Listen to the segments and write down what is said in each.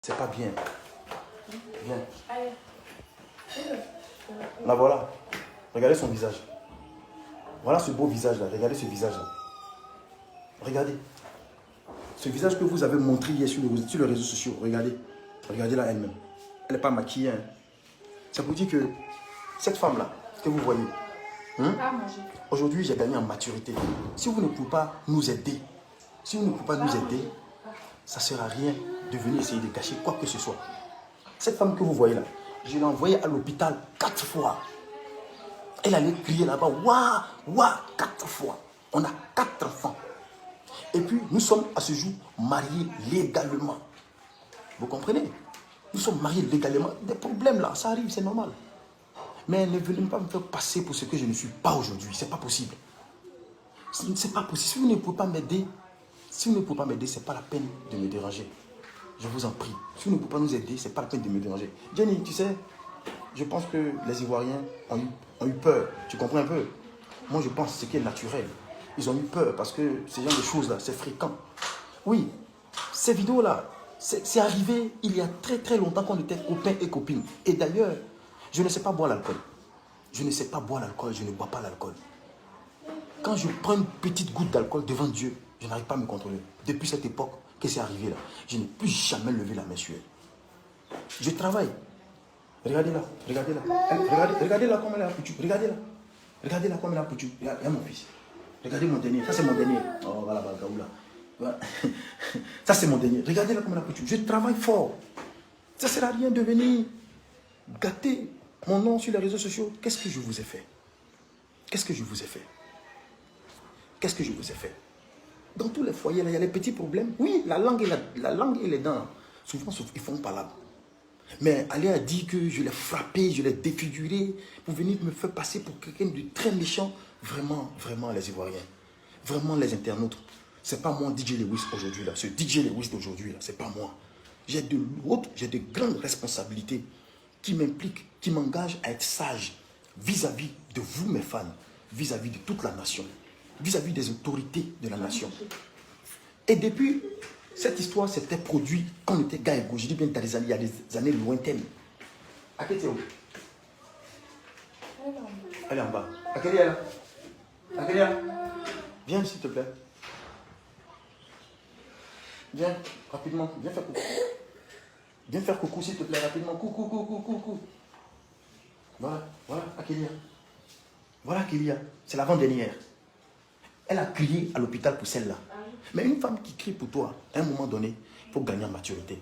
C'est pas bien. Viens. Là, voilà. Regardez son visage. Voilà ce beau visage-là. Regardez ce visage-là. Regardez. Ce visage que vous avez montré hier sur les réseaux sociaux. Regardez. Regardez-la elle-même. Elle n'est pas maquillée. Hein. Ça vous dit que cette femme-là, que vous voyez, aujourd'hui, j'ai gagné en maturité. Si vous ne pouvez pas nous aider, ça ne sert à rien de venir essayer de cacher quoi que ce soit. Cette femme que vous voyez là, je l'ai envoyée à l'hôpital 4 fois. Elle allait crier là-bas, waouh, waouh, 4 fois. On a 4 enfants. Et puis, nous sommes à ce jour mariés légalement. Vous comprenez? Nous sommes mariés légalement. Des problèmes là, ça arrive, c'est normal. Mais ne venez pas me faire passer pour ce que je ne suis pas aujourd'hui. C'est pas possible. C'est pas possible. Si vous ne pouvez pas m'aider, ce n'est pas la peine de me déranger. Je vous en prie. Si vous ne pouvez pas nous aider, ce n'est pas la peine de me déranger. Jenny, tu sais, je pense que les Ivoiriens ont eu peur. Tu comprends un peu? Moi, je pense que c'est ce qui est naturel. Ils ont eu peur parce que ce genre de choses-là, c'est fréquent. Oui, ces vidéos-là, c'est arrivé il y a très très longtemps qu'on était copains et copines. Et d'ailleurs, je ne sais pas boire l'alcool. Je ne sais pas boire l'alcool, je ne bois pas l'alcool. Quand je prends une petite goutte d'alcool devant Dieu, je n'arrive pas à me contrôler. Depuis cette époque que c'est arrivé là, je n'ai plus jamais levé la main sur elle. Je travaille. Regardez-la, regardez-la. Regardez-la comme elle est appuchue. Regardez-la. Regardez-la comme elle est appuchue. Regarde mon fils. Regardez mon dernier. Ça, c'est mon dernier. Oh, voilà, Balgaoula. Voilà. Ça, c'est mon dernier. Regardez-la comme elle est appuchue. Je travaille fort. Ça ne sert à rien de venir gâter mon nom sur les réseaux sociaux. Qu'est-ce que je vous ai fait? Qu'est-ce que je vous ai fait? Qu'est-ce que je vous ai fait? Dans tous les foyers, là, il y a les petits problèmes. Oui, la langue et les dents, souvent, ils font palabre. Mais aller à dire que je l'ai frappé, je l'ai défiguré, pour venir me faire passer pour quelqu'un de très méchant, vraiment, vraiment, les Ivoiriens, vraiment, les internautes, c'est pas moi, DJ Lewis, aujourd'hui, là. Ce DJ Lewis d'aujourd'hui, là, c'est pas moi. J'ai de grandes responsabilités qui m'impliquent, qui m'engagent à être sage vis-à-vis de vous, mes fans, vis-à-vis de toute la nation, vis-à-vis des autorités de la nation. Et depuis, cette histoire s'était produite quand on était gars égaux. Je dis bien il y a des années lointaines. Akélie est où? Elle est en bas. Akélie est là. Akélie est là. Viens s'il te plaît. Viens, rapidement. Viens faire coucou. Viens faire coucou s'il te plaît, rapidement. Coucou, coucou, coucou. Voilà, voilà, Akélie. Voilà Akélie. C'est l'avant-dernière. Elle a crié à l'hôpital pour celle-là. Mais une femme qui crie pour toi, à un moment donné, il faut gagner en maturité.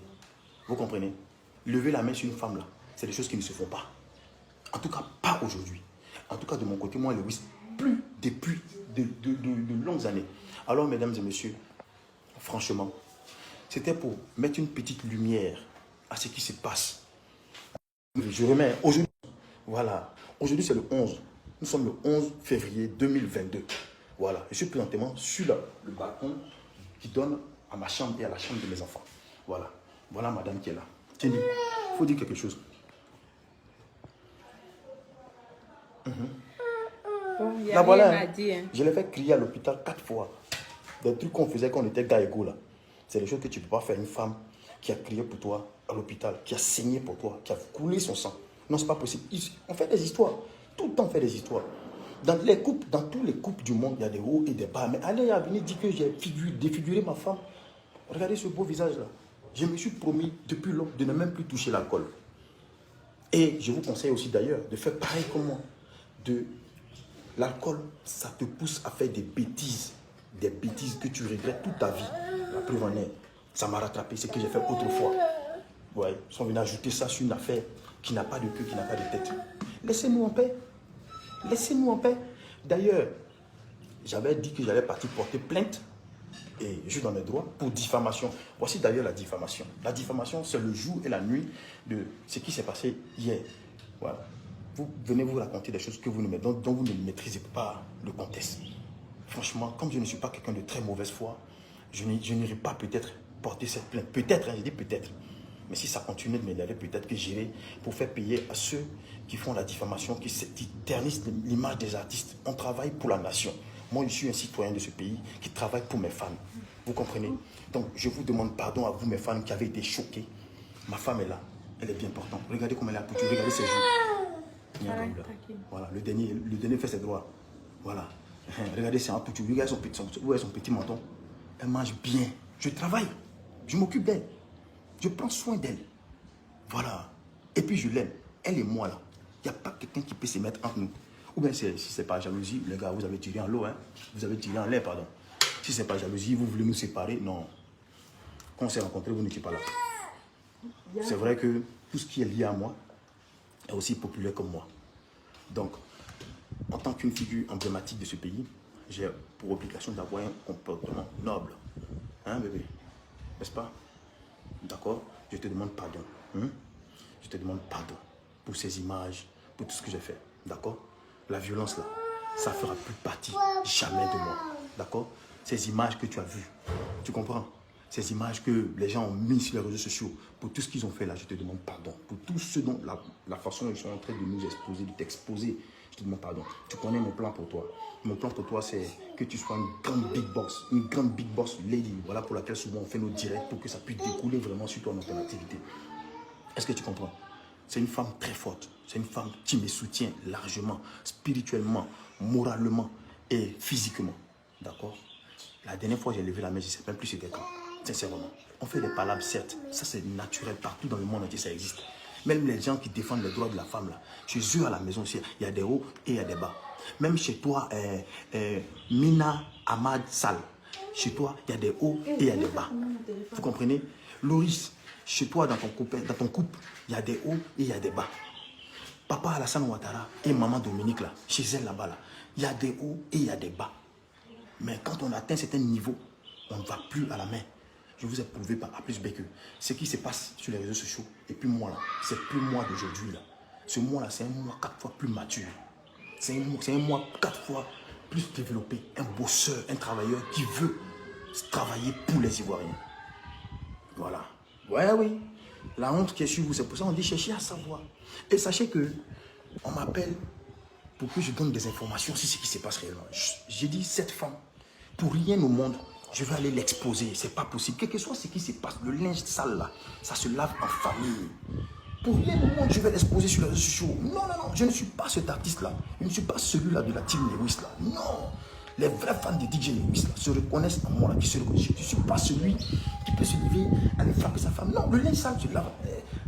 Vous comprenez? Lever la main sur une femme là, c'est des choses qui ne se font pas. En tout cas, pas aujourd'hui. En tout cas, de mon côté, moi, Lewis, plus depuis de longues années. Alors, mesdames et messieurs, franchement, c'était pour mettre une petite lumière à ce qui se passe. Je remets aujourd'hui, voilà, aujourd'hui c'est le 11. Nous sommes le 11 février 2022. Voilà, je suis présentement sur le balcon qui donne à ma chambre et à la chambre de mes enfants. Voilà, voilà madame qui est là. Tiens, il faut dire quelque chose. Là, voilà, je l'ai fait crier à l'hôpital 4 fois. Des trucs qu'on faisait quand on était gars égaux là. C'est des choses que tu ne peux pas faire. Une femme qui a crié pour toi à l'hôpital, qui a saigné pour toi, qui a coulé son sang. Non, c'est pas possible. On fait des histoires. Tout le temps, on fait des histoires. Dans tous les couples du monde, il y a des hauts et des bas. Mais allez à venir dire que j'ai défiguré ma femme. Regardez ce beau visage-là. Je me suis promis depuis longtemps de ne même plus toucher l'alcool. Et je vous conseille aussi d'ailleurs de faire pareil comme moi. L'alcool, ça te pousse à faire des bêtises. Des bêtises que tu regrettes toute ta vie. La preuve en est, ça m'a rattrapé ce que j'ai fait autrefois. Ouais, ils sont venus ajouter ça sur une affaire qui n'a pas de queue, qui n'a pas de tête. Laissez-nous en paix. Laissez-nous en paix. D'ailleurs, j'avais dit que j'allais partir porter plainte, et je suis dans mes droits, pour diffamation. Voici d'ailleurs la diffamation. La diffamation, c'est le jour et la nuit de ce qui s'est passé hier. Voilà. Vous venez vous raconter des choses dont vous ne maîtrisez pas le contexte. Franchement, comme je ne suis pas quelqu'un de très mauvaise foi, je n'irai pas peut-être porter cette plainte. Peut-être, hein, je dis peut-être. Mais si ça continue de m'énerver, peut-être que j'irai pour faire payer à ceux qui font la diffamation, qui ternissent l'image des artistes. On travaille pour la nation. Moi, je suis un citoyen de ce pays qui travaille pour mes fans. Vous comprenez? Donc, je vous demande pardon à vous, mes fans, qui avez été choqués Ma femme est là. Elle est bien portante. Regardez comment elle a poutu. Regardez ses joues. Voilà, le dernier fait ses droits. Voilà. Regardez, c'est un poutu. Regardez son petit menton. Elle mange bien. Je travaille. Je m'occupe d'elle. Je prends soin d'elle. Voilà. Et puis je l'aime. Elle et moi là. Il n'y a pas quelqu'un qui peut se mettre entre nous. Ou bien si ce n'est pas jalousie, les gars, vous avez tiré en l'eau. Hein? Vous avez tiré en l'air, pardon. Si ce n'est pas jalousie, vous voulez nous séparer, non. Quand on s'est rencontrés, vous n'étiez pas là. C'est vrai que tout ce qui est lié à moi est aussi populaire comme moi. Donc, en tant qu'une figure emblématique de ce pays, j'ai pour obligation d'avoir un comportement noble. Hein, bébé? N'est-ce pas? D'accord? Je te demande pardon. Hein? Je te demande pardon pour ces images, pour tout ce que j'ai fait. D'accord? La violence là, ça ne fera plus partie jamais de moi. D'accord? Ces images que tu as vues, tu comprends? Ces images que les gens ont mises sur les réseaux sociaux, pour tout ce qu'ils ont fait là, je te demande pardon. Pour tout ce dont la façon dont ils sont en train de nous exposer, de t'exposer, je te demande pardon. Tu connais mon plan pour toi. Mon plan pour toi, c'est que tu sois une grande big boss lady. Voilà pour laquelle souvent on fait nos directs pour que ça puisse découler vraiment sur toi dans ton activité. Est-ce que tu comprends? C'est une femme très forte. C'est une femme qui me soutient largement, spirituellement, moralement et physiquement. D'accord? La dernière fois, j'ai levé la main, je ne sais même plus c'était quand. Sincèrement. On fait des palabres, certes. Ça, c'est naturel. Partout dans le monde entier, ça existe. Même les gens qui défendent les droits de la femme, là. Chez eux, à la maison aussi, il y a des hauts et il y a des bas. Même chez toi, Mina Ahmad Sal. Chez toi, il y a des hauts et il y a des bas. Vous comprenez? Loris, chez toi, dans ton couple, il y a des hauts et il y a des bas. Papa Alassane Ouattara et maman Dominique, là, chez elle là-bas, là, il y a des hauts et il y a des bas. Mais quand on atteint certains niveaux, on ne va plus à la main. Je vous ai prouvé par A plus B que ce qui se passe sur les réseaux sociaux, et puis moi là, c'est plus moi d'aujourd'hui là. Ce moi là, c'est un moi 4 fois plus mature. C'est un moi 4 fois plus développé. Un bosseur, un travailleur qui veut travailler pour les Ivoiriens. Voilà. Ouais, oui. La honte qui est sur vous, c'est pour ça qu'on dit chercher à savoir. Et sachez que on m'appelle pour que je donne des informations sur ce qui se passe réellement. J'ai dit, cette femme, pour rien au monde, je vais aller l'exposer. C'est pas possible. Quel que soit ce qui se passe, le linge sale là, ça se lave en famille. Pour rien au monde, je vais l'exposer sur les réseaux sociaux. Non, non, non, je ne suis pas cet artiste-là. Je ne suis pas celui-là de la team Lewis là. Non. Les vrais fans de DJ Lewis là, se reconnaissent en moi là, qui se reconnaissent. Je ne suis pas celui qui peut se lever, aller frapper sa femme. Non, le linge sale se lave.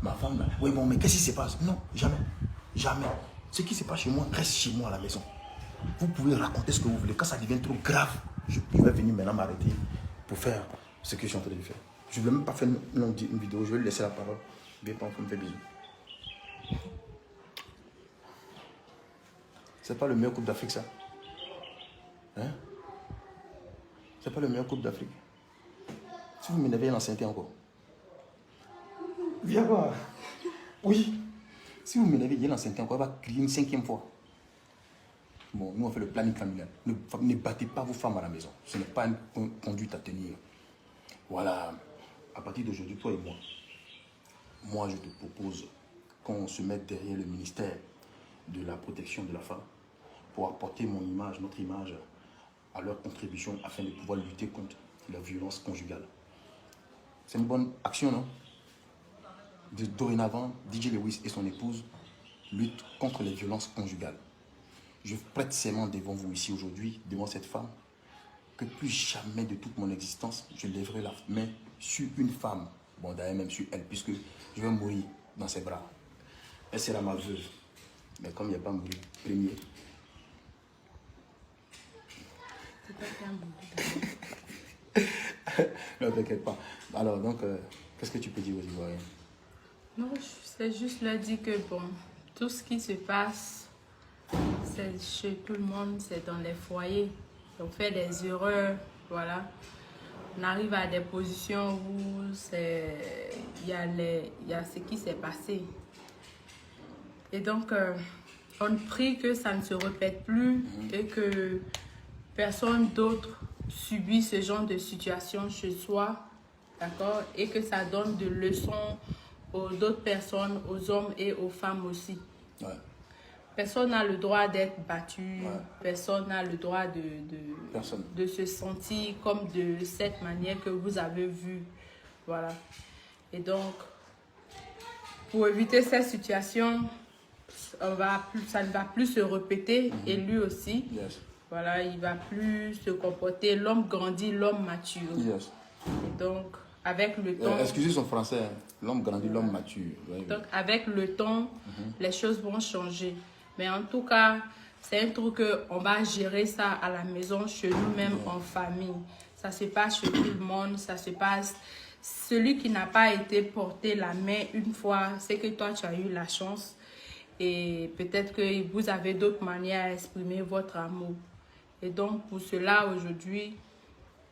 Ma femme là, oui bon, mais qu'est-ce qui se passe? Non, jamais. Jamais. Ce qui se passe chez moi reste chez moi à la maison. Vous pouvez raconter ce que vous voulez. Quand ça devient trop grave, je vais venir maintenant m'arrêter pour faire ce que je suis en train de faire. Je ne vais même pas faire une vidéo, je vais lui laisser la parole. Viens pas, on me fait bisous. C'est pas le meilleur couple d'Afrique, ça? Hein? C'est pas le meilleur couple d'Afrique? Si vous m'énervez, l'ancienneté encore. Viens voir. Oui. Si vous m'énervez, il y a l'ancienneté encore, elle va crier une 5e fois. Bon, nous on fait le planning familial. Ne battez pas vos femmes à la maison. Ce n'est pas une conduite à tenir. Voilà. À partir d'aujourd'hui, toi et moi je te propose qu'on se mette derrière le ministère de la protection de la femme pour apporter mon image, notre image à leur contribution afin de pouvoir lutter contre la violence conjugale. C'est une bonne action, non? Dorénavant, DJ Lewis et son épouse luttent contre les violences conjugales. Je prête serment devant vous ici aujourd'hui, devant cette femme, que plus jamais de toute mon existence, je lèverai la main sur une femme, bon d'ailleurs même sur elle, puisque je vais mourir dans ses bras. Elle sera ma veuve, mais comme il n'y a pas mouru premier. C'est pas qu'un Non, t'inquiète pas. Alors donc, qu'est-ce que tu peux dire aux Ivoiriens? Non, c'est juste leur dire que bon, tout ce qui se passe, c'est chez tout le monde, c'est dans les foyers. On fait des erreurs, voilà. On arrive à des positions où il y a ce qui s'est passé. Et donc, on prie que ça ne se répète plus et que personne d'autre subit ce genre de situation chez soi, d'accord? Et que ça donne de leçons aux d'autres personnes, aux hommes et aux femmes aussi. Ouais. Personne n'a le droit d'être battu, Ouais. Personne n'a le droit de se sentir comme de cette manière que vous avez vu. Voilà. Et donc, pour éviter cette situation, ça ne va plus se répéter et lui aussi. Yes. Voilà, il va plus se comporter. L'homme grandit, l'homme mature. Yes. Et donc, avec le temps... Excusez son français. L'homme grandit, l'homme mature. Oui, donc, avec le temps, les choses vont changer. Mais en tout cas, c'est un truc qu'on va gérer ça à la maison, chez nous-mêmes, en famille. Ça se passe chez tout le monde, ça se passe... Celui qui n'a pas été porté la main une fois, c'est que toi, tu as eu la chance. Et peut-être que vous avez d'autres manières à exprimer votre amour. Et donc, pour cela, aujourd'hui,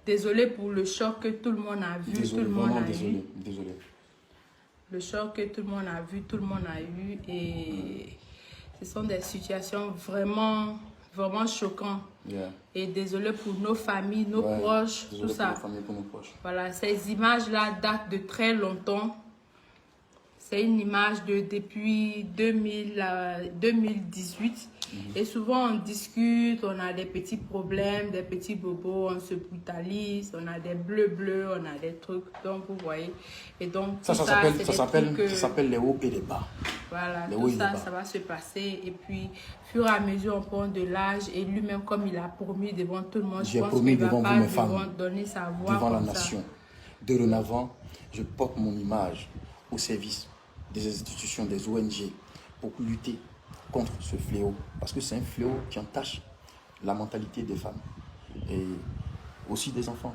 désolé pour le choc que tout le monde a vu, désolé, tout le monde a désolé, eu. désolé. Le choc que tout le monde a vu, tout le monde a eu. Et ce sont des situations vraiment, vraiment choquantes. Yeah. Et désolé pour nos familles, nos proches, tout ça. Pour nos familles, pour nos proches. Voilà, ces images-là datent de très longtemps. C'est une image de depuis 2018. Et souvent, on discute, on a des petits problèmes, des petits bobos, on se brutalise, on a des bleus, on a des trucs. Donc, vous voyez. Et donc, Ça s'appelle les hauts et les bas. Voilà, tout ça, ça va se passer. Et puis, fur et à mesure, on prend de l'âge. Et lui-même, comme il a promis devant tout le monde, je pense qu'il ne va pas donner sa voix devant la nation. Dorénavant, je porte mon image au service des institutions, des ONG, pour lutter contre ce fléau. Parce que c'est un fléau qui entache la mentalité des femmes et aussi des enfants.